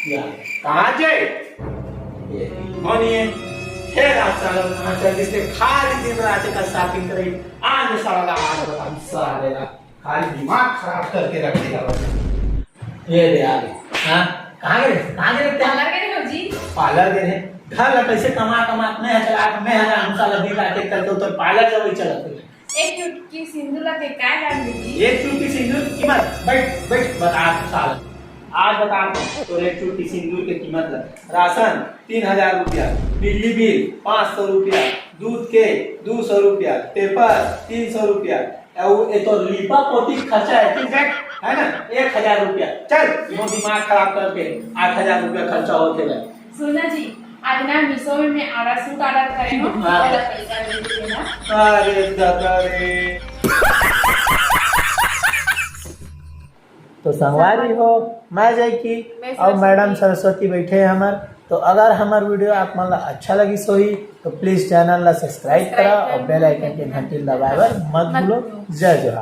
कहाँ जाए कौन ये फिर आज साला कहाँ चल जिसने खाली दिन रात का शॉपिंग करी आज साला आज बता साले ला खाली दिमाग खराब करके रख दिया ये दे आगे हाँ कहाँ गए पार्लर गए हो जी? पार्लर गए घर ला कैसे कमा कमा मैं चला मैं हम साला दिन रात एक करके तो पार्लर जब ही चलते एक चुटकी सिंदूर लगे काय डाल दी? एक चुटकी सिंदूर की कीमत बैठ बैठ बता साल आज बता तो एक चुटकी सिंदूर की कीमत राशन 3000 रुपया, बिजली बिल 500 रुपया, दूध के 200 रुपया, पेपर 300 रुपया और ये तो लिपा पोती खर्चा है ठीक है ना 1000 रुपया चल वो दिमाग खराब करके 8000 रुपया खर्चा होते गए। सुना जी आज ना मीशो में आरा सूट ऑर्डर करे हो वाला पैसा दे देना। अरे दादा रे तो संगवारी हो मैं जाए की और मैडम सरस्वती बैठे हैं हमार तो अगर हमार वीडियो आप मन अच्छा लगी सोही तो प्लीज चैनल ला सब्सक्राइब करा और बेल आइकन के घंटी दबाए मत भूलो। जय जोहार।